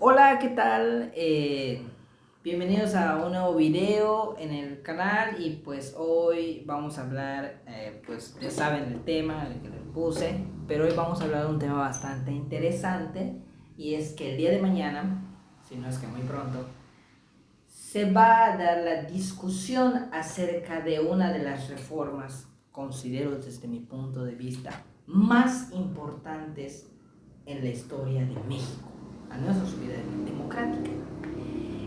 Hola, ¿qué tal? Bienvenidos a un nuevo video en el canal y pues hoy vamos a hablar, pues ya saben el tema el que les puse, pero hoy vamos a hablar de un tema bastante interesante y es que el día de mañana, si no es que muy pronto, se va a dar la discusión acerca de una de las reformas, considero desde mi punto de vista, más importantes en la historia de México, a nuestra vida democrática.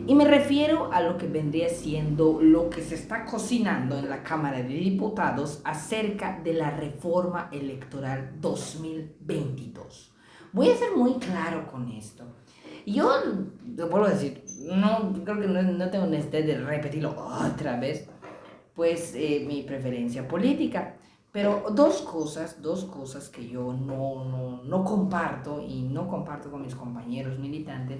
Y me refiero a lo que vendría siendo lo que se está cocinando en la Cámara de Diputados acerca de la reforma electoral 2022. Voy a ser muy claro con esto. Yo lo vuelvo a decir, no creo que no tengo necesidad de repetirlo otra vez, pues mi preferencia política. Pero dos cosas que yo no comparto y no comparto con mis compañeros militantes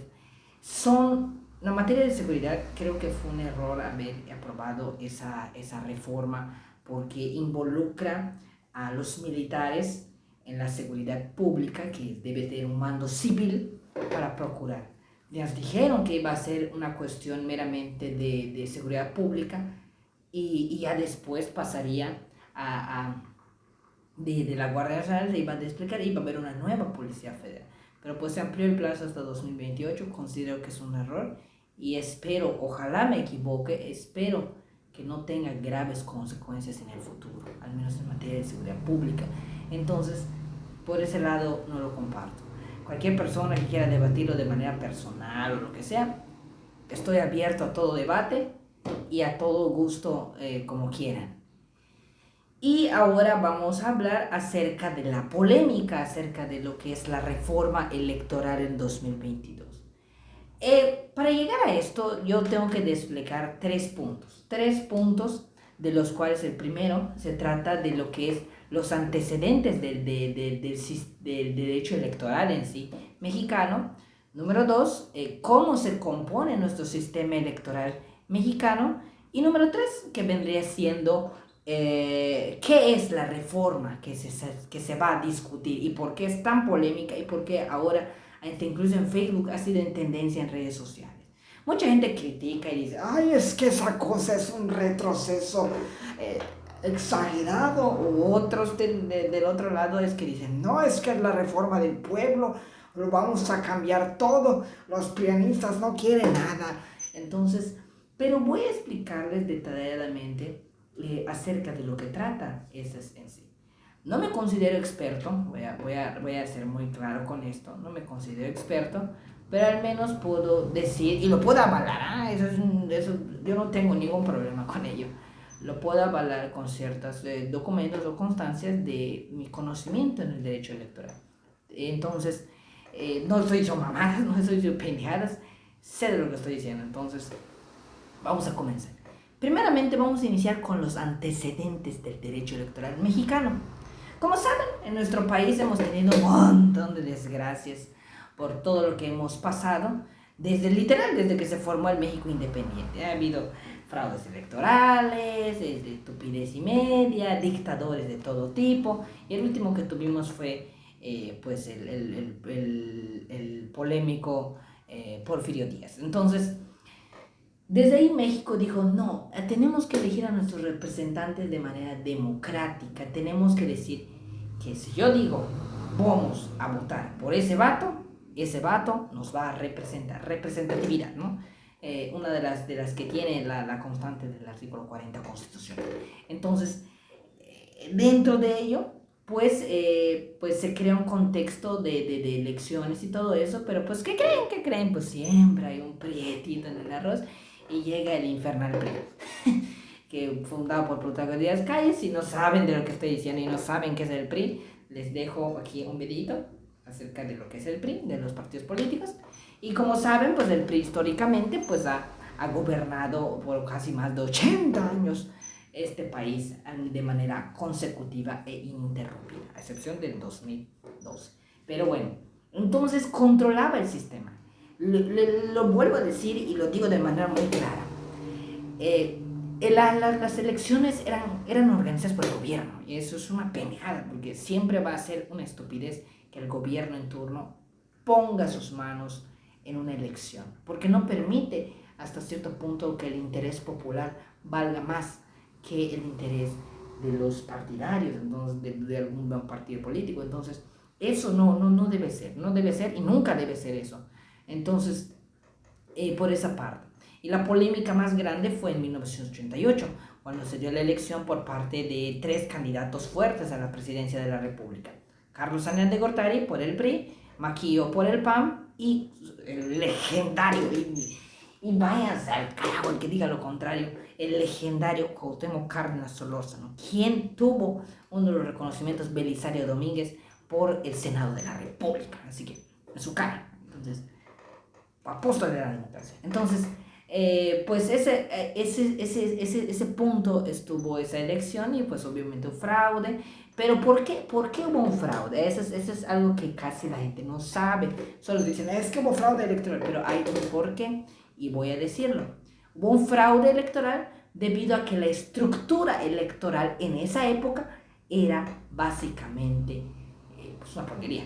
son, la materia de seguridad, creo que fue un error haber aprobado esa reforma porque involucra a los militares en la seguridad pública, que debe tener un mando civil para procurar. Nos dijeron que iba a ser una cuestión meramente de seguridad pública y ya después pasaría de la Guardia Nacional, se iba a explicar, iba a haber una nueva Policía Federal. Pero pues se amplió el plazo hasta 2028, considero que es un error y espero, ojalá me equivoque, espero que no tenga graves consecuencias en el futuro, al menos en materia de seguridad pública. Entonces, por ese lado no lo comparto. Cualquier persona que quiera debatirlo de manera personal o lo que sea, estoy abierto a todo debate y a todo gusto, como quieran. Y ahora vamos a hablar acerca de la polémica, acerca de lo que es la reforma electoral en 2022. Para llegar a esto, yo tengo que explicar tres puntos de los cuales el primero se trata de lo que es los antecedentes del derecho electoral en sí mexicano. Número dos, cómo se compone nuestro sistema electoral mexicano. Y número tres, que vendría siendo qué es la reforma que se va a discutir y por qué es tan polémica y por qué ahora, incluso en Facebook, ha sido en tendencia en redes sociales. Mucha gente critica y dice, ay, es que esa cosa es un retroceso eh, exagerado. U otros del otro lado es que dicen, no, es que es la reforma del pueblo, lo vamos a cambiar todo, los pianistas no quieren nada. Entonces, pero voy a explicarles detalladamente acerca de lo que trata ese en sí. No me considero experto, voy a ser muy claro con esto, no me considero experto, pero al menos puedo decir, y lo puedo avalar, eso, yo no tengo ningún problema con ello, lo puedo avalar con ciertos documentos o constancias de mi conocimiento en el derecho electoral. Entonces, no estoy diciendo mamadas, no estoy diciendo pendejadas, sé de lo que estoy diciendo, entonces vamos a comenzar. Primeramente vamos a iniciar con los antecedentes del derecho electoral mexicano. Como saben, en nuestro país hemos tenido un montón de desgracias por todo lo que hemos pasado, desde que se formó el México independiente. Ha habido fraudes electorales, estupidez y media, dictadores de todo tipo, y el último que tuvimos fue pues el polémico Porfirio Díaz. Entonces, desde ahí México dijo, no, tenemos que elegir a nuestros representantes de manera democrática, tenemos que decir que si yo digo, vamos a votar por ese vato nos va a representar, representatividad, ¿no? Una de las que tiene la constante del artículo 40 constitucional. Entonces, dentro de ello, pues se crea un contexto de elecciones y todo eso, pero pues ¿qué creen? ¿Qué creen? Pues siempre hay un prietito en el arroz y llega el infernal PRI, que fundado por Plutarco Díaz Calles. Si no saben de lo que estoy diciendo y no saben qué es el PRI, les dejo aquí un videito acerca de lo que es el PRI, de los partidos políticos. Y como saben, pues el PRI históricamente pues ha gobernado por casi más de 80 años este país de manera consecutiva e ininterrumpida, a excepción del 2012. Pero bueno, entonces controlaba el sistema. Lo vuelvo a decir y lo digo de manera muy clara. Las elecciones eran organizadas por el gobierno y eso es una pendejada porque siempre va a ser una estupidez que el gobierno en turno ponga sus manos en una elección, porque no permite hasta cierto punto que el interés popular valga más que el interés de los partidarios, entonces, de algún partido político. Entonces, eso no debe ser, no debe ser y nunca debe ser eso. Entonces, por esa parte. Y la polémica más grande fue en 1988, cuando se dio la elección por parte de 3 candidatos fuertes a la presidencia de la República. Carlos Sanean de Gortari por el PRI, Maquillo por el PAN y el legendario, y váyanse al carajo el que diga lo contrario, el legendario Cuauhtémoc Cárdenas Solórzano, quien tuvo uno de los reconocimientos Belisario Domínguez por el Senado de la República, así que en su cara. Entonces, apóstol de la democracia. Entonces, pues ese punto estuvo esa elección y pues obviamente un fraude. Pero ¿por qué hubo un fraude? Eso es algo que casi la gente no sabe. Solo dicen, es que hubo fraude electoral, pero hay un porqué y voy a decirlo. Hubo un fraude electoral debido a que la estructura electoral en esa época era básicamente pues una porquería.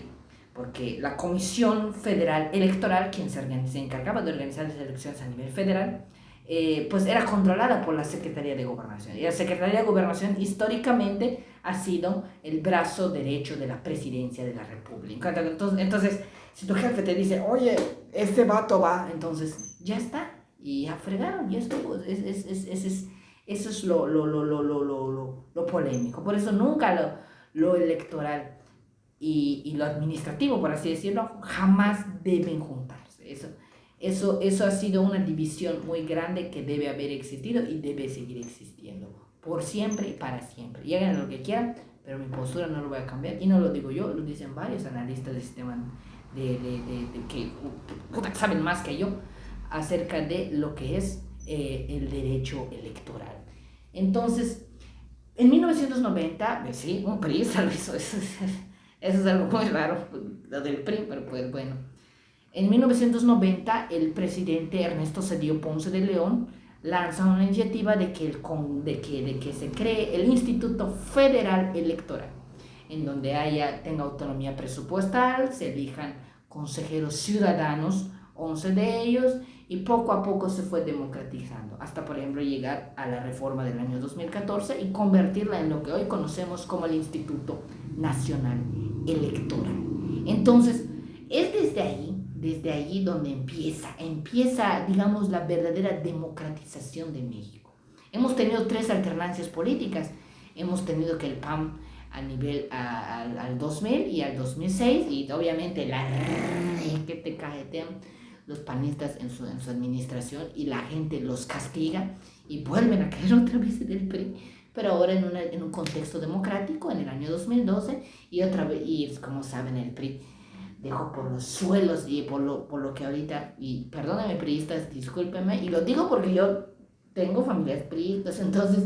Porque la Comisión Federal Electoral, quien se encargaba de organizar las elecciones a nivel federal, pues era controlada por la Secretaría de Gobernación. Y la Secretaría de Gobernación históricamente ha sido el brazo derecho de la presidencia de la República. Entonces, si tu jefe te dice, oye, este vato va, entonces ya está, y ya fregaron, ya estuvo. Eso es lo polémico. Por eso nunca lo electoral y lo administrativo, por así decirlo, jamás deben juntarse. Eso ha sido una división muy grande que debe haber existido y debe seguir existiendo por siempre y para siempre. Y hagan lo que quieran, pero mi postura no lo voy a cambiar. Y no lo digo yo, lo dicen varios analistas del sistema que saben más que yo acerca de lo que es el derecho electoral. Entonces, en 1990, sí, un priista lo hizo. Eso es algo muy raro, lo del PRI, pero pues bueno. En 1990, el presidente Ernesto Zedillo Ponce de León lanza una iniciativa de que se cree el Instituto Federal Electoral, en donde tenga autonomía presupuestal, se elijan consejeros ciudadanos, 11 de ellos, y poco a poco se fue democratizando, hasta por ejemplo llegar a la reforma del año 2014 y convertirla en lo que hoy conocemos como el Instituto Nacional Electoral. Entonces, es desde allí donde empieza, digamos, la verdadera democratización de México. Hemos tenido 3 alternancias políticas. Hemos tenido que el PAN a nivel al 2000 y al 2006, y obviamente que te cajetean los panistas en su administración y la gente los castiga y vuelven a caer otra vez en el PRI, pero ahora en un contexto democrático en el año 2012 y otra vez, y como saben, el PRI dejó por los suelos y por lo que ahorita, y perdónenme priistas, discúlpenme, y lo digo porque yo tengo familias priistas, entonces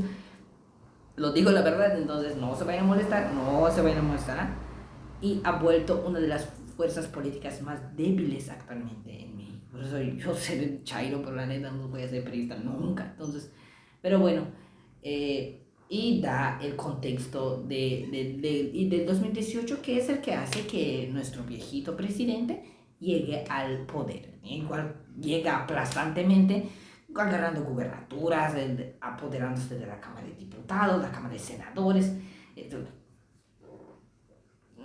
lo digo la verdad, entonces no se vayan a molestar, y ha vuelto una de las fuerzas políticas más débiles actualmente en México. Por eso yo seré chairo, pero la neta no voy a ser priista nunca. Entonces, pero bueno, y da el contexto del 2018, que es el que hace que nuestro viejito presidente llegue al poder. Igual llega aplastantemente, agarrando gubernaturas, apoderándose de la Cámara de Diputados, la Cámara de Senadores.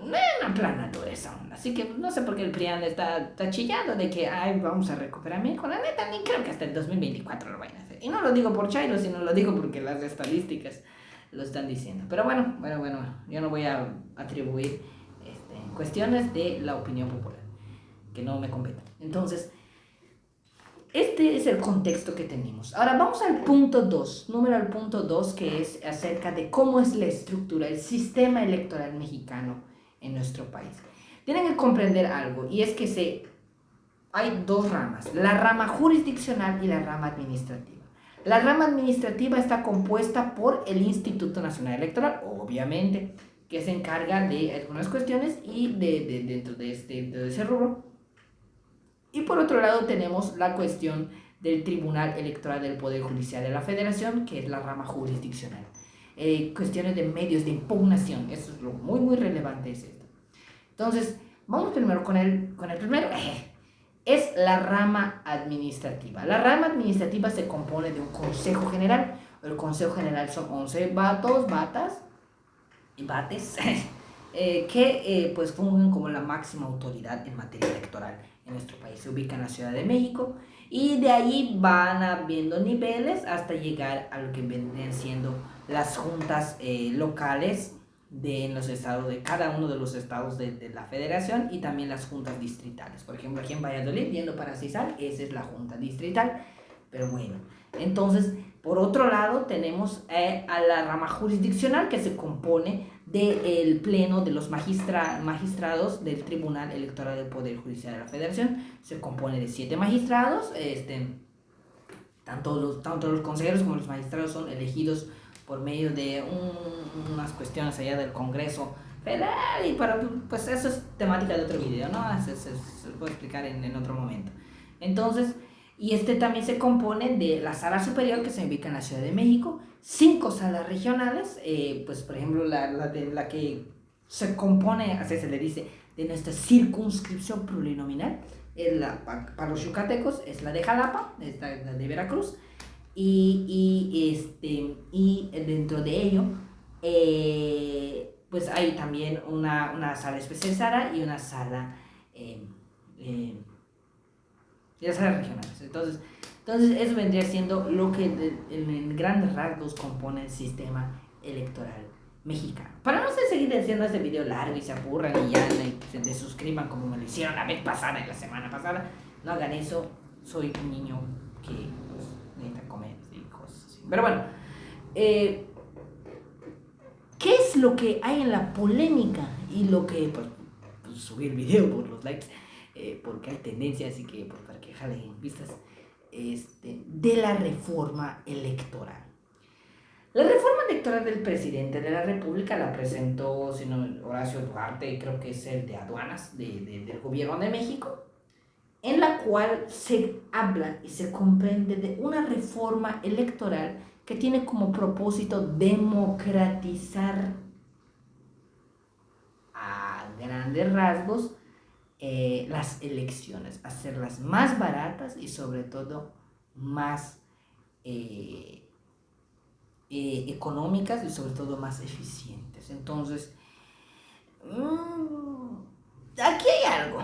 Una aplanadora esa onda. Así que no sé por qué el PRIAN está chillando de que vamos a recuperar México. La neta, ni creo que hasta el 2024 lo vayan a hacer. Y no lo digo por chairo, sino lo digo porque las estadísticas lo están diciendo. Pero bueno, yo no voy a atribuir cuestiones de la opinión popular, que no me competen. Entonces, este es el contexto que tenemos. Ahora vamos al punto 2, al punto 2, que es acerca de cómo es la estructura, el sistema electoral mexicano en nuestro país. Tienen que comprender algo, y es que hay 2 ramas, la rama jurisdiccional y la rama administrativa. La rama administrativa está compuesta por el Instituto Nacional Electoral, obviamente, que se encarga de algunas cuestiones y dentro de ese rubro. Y por otro lado tenemos la cuestión del Tribunal Electoral del Poder Judicial de la Federación, que es la rama jurisdiccional. Cuestiones de medios de impugnación, eso es lo muy relevante, es esto. Entonces, vamos primero con el primero. es la rama administrativa. La rama administrativa se compone de un consejo general. El consejo general son 11 batas y bates que pues fungen como la máxima autoridad en materia electoral en nuestro país. Se ubica en la Ciudad de México y de ahí van habiendo niveles hasta llegar a lo que vendrían siendo las juntas locales en los estados, de cada uno de los estados de la federación, y también las juntas distritales. Por ejemplo, aquí en Valladolid, yendo para CISAL, esa es la junta distrital. Pero bueno, entonces, por otro lado, tenemos a la rama jurisdiccional, que se compone del pleno de los magistrados del Tribunal Electoral del Poder Judicial de la Federación. Se compone de 7 magistrados. Tanto los consejeros como los magistrados son elegidos por medio de unas cuestiones allá del Congreso Federal, y para, pues eso es temática de otro video, ¿no? Se puede explicar en otro momento. Entonces, y también se compone de la sala superior, que se ubica en la Ciudad de México, 5 salas regionales, pues por ejemplo la que se compone, así se le dice, de nuestra circunscripción plurinominal, para los yucatecos es la de Jalapa, la de Veracruz, y dentro de ello pues hay también una sala especializada y una sala y las salas regionales. Entonces eso vendría siendo lo que en grandes rasgos compone el sistema electoral mexicano. Para no seguir haciendo este video largo y se aburran y ya se desuscriban como me lo hicieron la vez pasada y la semana pasada, no hagan eso. Soy un niño que pues, necesita comer y cosas así. Pero bueno, ¿qué es lo que hay en la polémica? Y lo que, pues subir video por los likes, porque hay tendencia, así que pues, para que jalen vistas, de la reforma electoral. La reforma electoral del presidente de la República la presentó Horacio Duarte, creo que es el de aduanas del gobierno de México, en la cual se habla y se comprende de una reforma electoral que tiene como propósito democratizar a grandes rasgos las elecciones, hacerlas más baratas y sobre todo más económicas y sobre todo más eficientes. Entonces, aquí hay algo.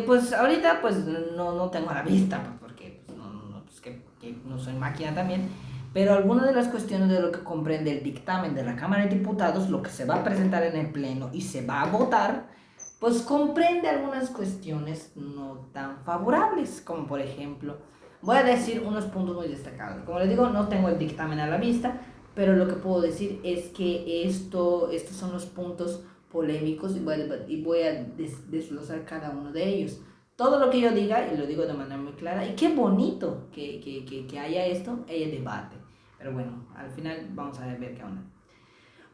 Pues ahorita pues no tengo a la vista, pues, porque pues, pues, que no soy máquina también, pero algunas de las cuestiones de lo que comprende el dictamen de la Cámara de Diputados, lo que se va a presentar en el Pleno y se va a votar, pues comprende algunas cuestiones no tan favorables, como por ejemplo, voy a decir unos puntos muy destacados. Como les digo, no tengo el dictamen a la vista, pero lo que puedo decir es que estos son los puntos polémicos, y voy a desglosar cada uno de ellos. Todo lo que yo diga, y lo digo de manera muy clara, y qué bonito que haya haya debate. Pero bueno, al final vamos a ver qué onda.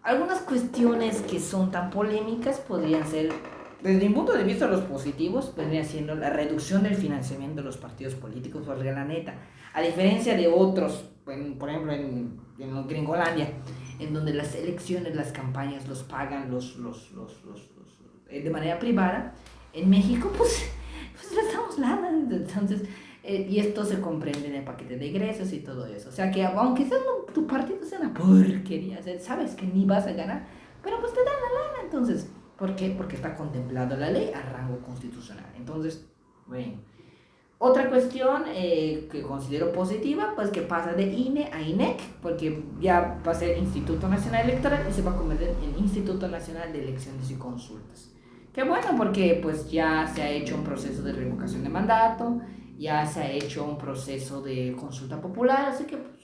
Algunas cuestiones que son tan polémicas podrían ser, desde mi punto de vista, los positivos, vendría siendo la reducción del financiamiento de los partidos políticos, porque la neta, a diferencia de otros, por ejemplo en Gringolandia, en donde las elecciones, las campañas los pagan de manera privada, en México pues les damos lana. Entonces, y esto se comprende en el paquete de ingresos y todo eso. O sea que aunque tu partido sea una porquería, sabes que ni vas a ganar, pero pues te dan la lana. Entonces, ¿por qué? Porque está contemplado la ley a rango constitucional. Entonces, bueno. Otra cuestión que considero positiva, pues que pasa de INE a INEC, porque ya va a ser Instituto Nacional Electoral y se va a convertir en Instituto Nacional de Elecciones y Consultas. Qué bueno, porque pues ya se ha hecho un proceso de revocación de mandato, ya se ha hecho un proceso de consulta popular, así que pues,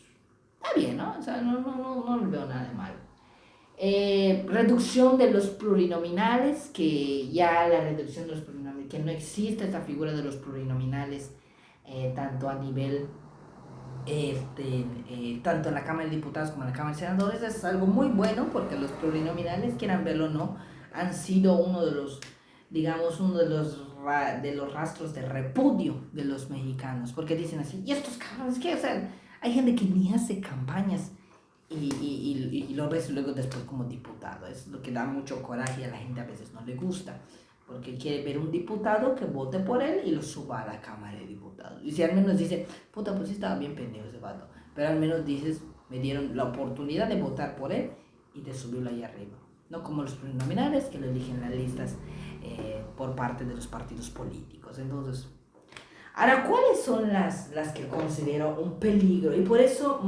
está bien, ¿no? O sea, no le veo nada de malo. Reducción de los plurinominales, que ya la reducción de los plurinominales, que no existe esta figura de los plurinominales, tanto a nivel, tanto en la Cámara de Diputados como en la Cámara de Senadores, es algo muy bueno, porque los plurinominales, quieran verlo o no, han sido uno de los, digamos, de los rastros de repudio de los mexicanos, porque dicen así, y estos cabrones, ¿qué? O sea, hay gente que ni hace campañas y lo ves luego después como diputado. Es lo que da mucho coraje y a la gente a veces no le gusta. porque él quiere ver un diputado que vote por él y lo suba a la Cámara de Diputados. Y si al menos dice, puta, pues sí estaba bien pendejo ese vato, pero al menos dices, me dieron la oportunidad de votar por él y de subirlo ahí arriba. No como los plurinominales que lo eligen las listas por parte de los partidos políticos. Entonces, ahora, ¿cuáles son las que considero un peligro? Y por eso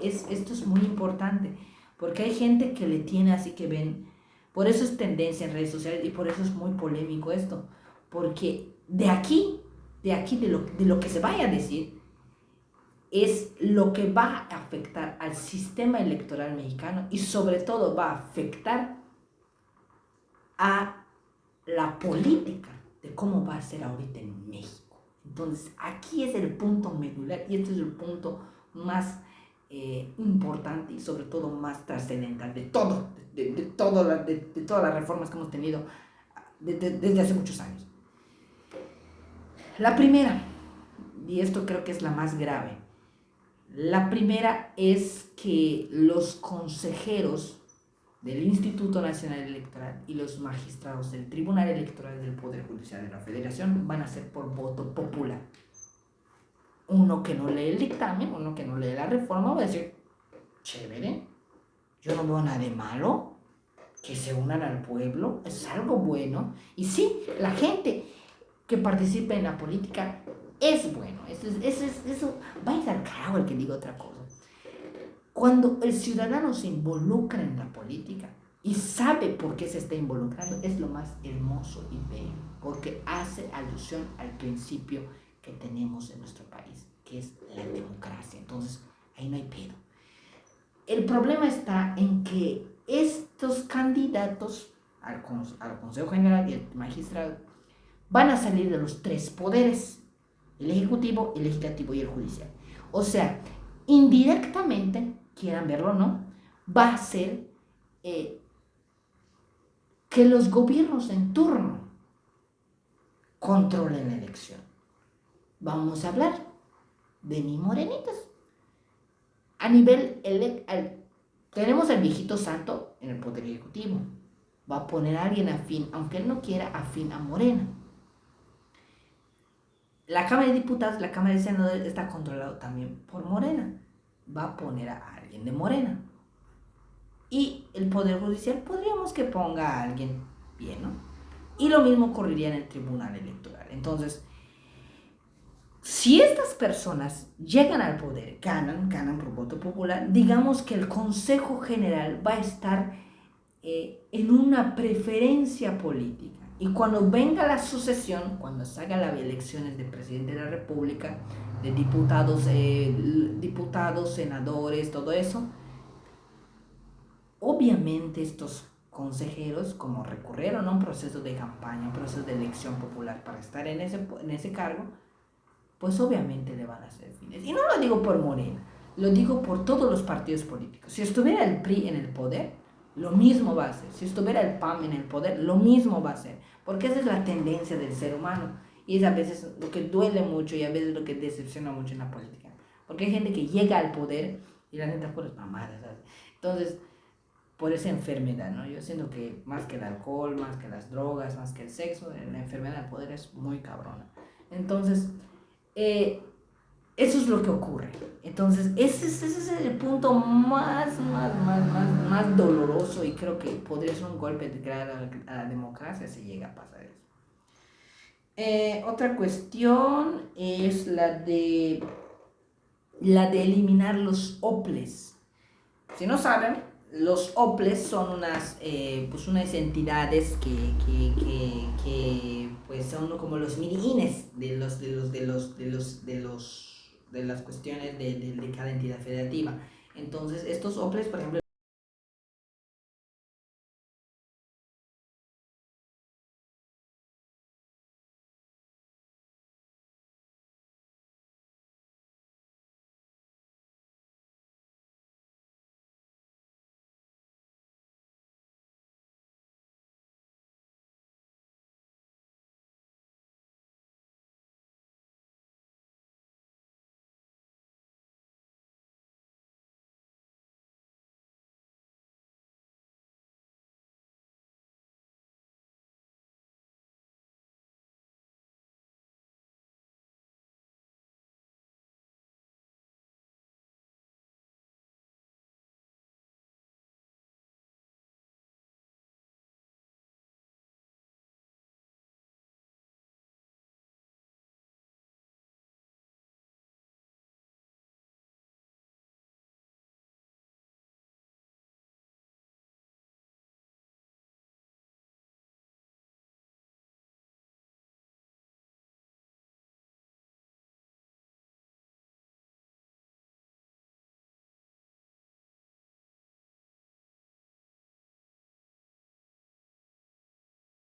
esto es muy importante, porque hay gente que le tiene así que ven, por eso es tendencia en redes sociales y por eso es muy polémico esto, porque de lo que se vaya a decir, es lo que va a afectar al sistema electoral mexicano y sobre todo va a afectar a la política de cómo va a ser ahorita en México. Entonces, aquí es el punto medular y este es el punto más importante y sobre todo más trascendental de todas las reformas que hemos tenido desde hace muchos años. La primera, y esto creo que es la más grave, la primera es que los consejeros del Instituto Nacional Electoral y los magistrados del Tribunal Electoral del Poder Judicial de la Federación van a ser por voto popular. Uno que no lee el dictamen, uno que no lee la reforma va a decir, chévere, yo no veo nada de malo, que se unan al pueblo, es algo bueno. Y sí, la gente que participa en la política es bueno, eso va a ir al carajo el que diga otra cosa. Cuando el ciudadano se involucra en la política y sabe por qué se está involucrando, es lo más hermoso y bello, porque hace alusión al principio que tenemos en nuestro país, que es la democracia. Entonces, ahí no hay pedo. El problema está en que estos candidatos al Consejo General y el magistrado van a salir de los tres poderes: el ejecutivo, el legislativo y el judicial. O sea, indirectamente, quieran verlo o no, va a ser que los gobiernos en turno controlen la elección. Vamos a hablar de ni morenitas. A nivel tenemos al viejito santo en el poder ejecutivo. Va a poner a alguien afín, aunque él no quiera, afín a Morena. La Cámara de Diputados, la Cámara de Senadores está controlado también por Morena. Va a poner a alguien de Morena. Y el Poder Judicial podríamos que ponga a alguien bien, ¿no? Y lo mismo ocurriría en el Tribunal Electoral. Entonces, si estas personas llegan al poder, ganan por voto popular, digamos que el Consejo General va a estar en una preferencia política. Y cuando venga la sucesión, cuando se hagan las elecciones de presidente de la República, de diputados, senadores, todo eso, obviamente estos consejeros, como recurrieron a un proceso de campaña, un proceso de elección popular para estar en ese cargo, pues obviamente le van a hacer fines. Y no lo digo por Morena, lo digo por todos los partidos políticos. Si estuviera el PRI en el poder, lo mismo va a hacer. Si estuviera el PAN en el poder, lo mismo va a hacer. Porque esa es la tendencia del ser humano. Y es a veces lo que duele mucho y a veces lo que decepciona mucho en la política. Porque hay gente que llega al poder y la gente por las mamadas, ¿sabes? Entonces, por esa enfermedad, ¿no? Yo siento que más que el alcohol, más que las drogas, más que el sexo, la enfermedad del poder es muy cabrona. Entonces, eso es lo que ocurre. Entonces, ese es el punto más doloroso y creo que podría ser un golpe a la democracia si llega a pasar eso. Otra cuestión es la de eliminar los OPLES. Si no saben, los OPLES son unas entidades que pues son como los mini-INES de las cuestiones de cada entidad federativa. Entonces, estos OPLES, por ejemplo,